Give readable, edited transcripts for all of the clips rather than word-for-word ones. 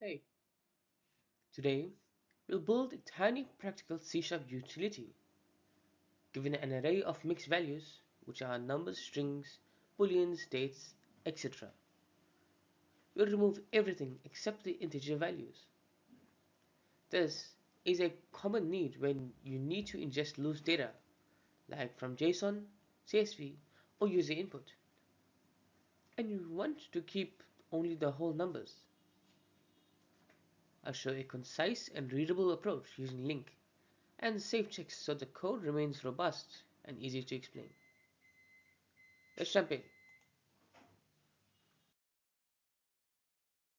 Hey, today we'll build a tiny practical C-sharp utility. Given an array of mixed values, which are numbers, strings, booleans, dates, etc., we'll remove everything except the integer values. This is a common need when you need to ingest loose data, like from JSON, CSV, or user input, and you want to keep only the whole numbers. I'll show a concise and readable approach using LINQ and save checks so the code remains robust and easy to explain. Let's jump in.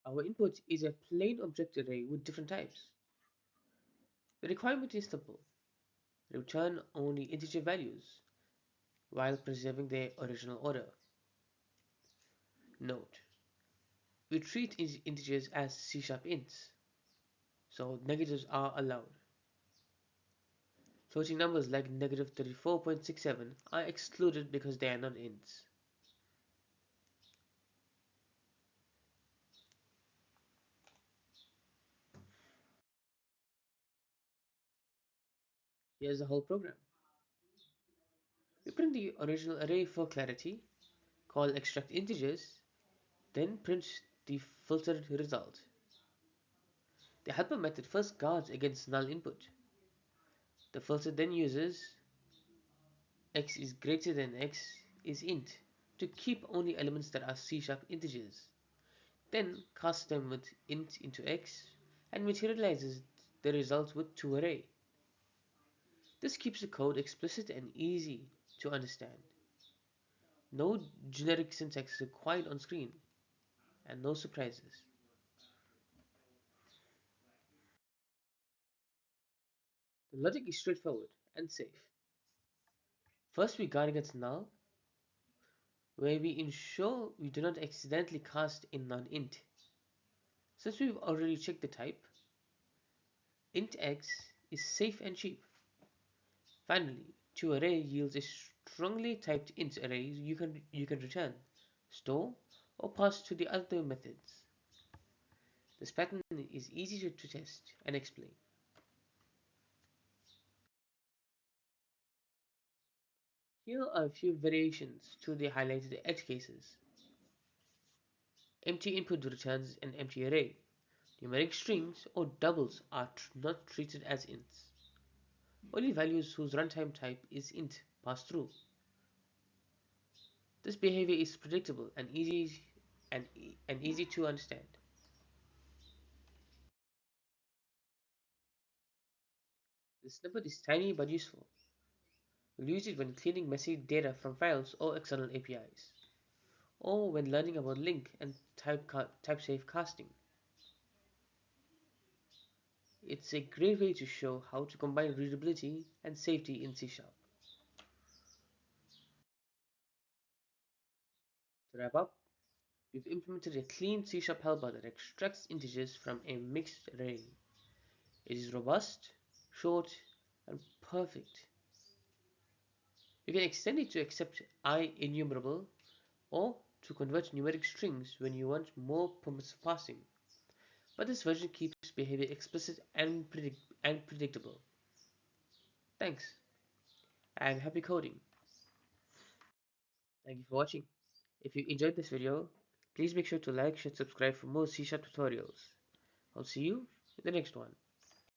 Our input is a plain object array with different types. The requirement is simple: return only integer values while preserving their original order. Note: we treat integers as C-sharp ints, so negatives are allowed. Floating numbers like negative 34.67 are excluded because they are not ints. Here's the whole program. We print the original array for clarity, call extract integers, then print the filtered result. The helper method first guards against null input. The filter then uses x is greater than x is int to keep only elements that are C-sharp integers, then casts them with int into x and materializes the result with toArray. This keeps the code explicit and easy to understand. No generic syntax required on screen, and no surprises. The logic is straightforward and safe. First, we guard against null, where we ensure we do not accidentally cast a non-int. Since we've already checked the type, int x is safe and cheap. Finally, toArray yields a strongly typed int array you can return, store, or pass to the other methods. This pattern is easy to test and explain. Here are a few variations to the highlighted edge cases. Empty input returns an empty array. Numeric strings or doubles are not treated as ints. Only values whose runtime type is int pass through. This behavior is predictable and easy to understand. This snippet is tiny but useful. We'll use it when cleaning messy data from files or external APIs, or when learning about LINQ and type-safe casting. It's a great way to show how to combine readability and safety in C#. To wrap up, we've implemented a clean C# helper that extracts integers from a mixed array. It is robust, short, and perfect. You can extend it to accept enumerable or to convert numeric strings when you want more permissive passing. But this version keeps behavior explicit and predictable. Thanks, and happy coding. Thank you for watching. If you enjoyed this video, please make sure to like, share, subscribe for more C# tutorials. I'll see you in the next one.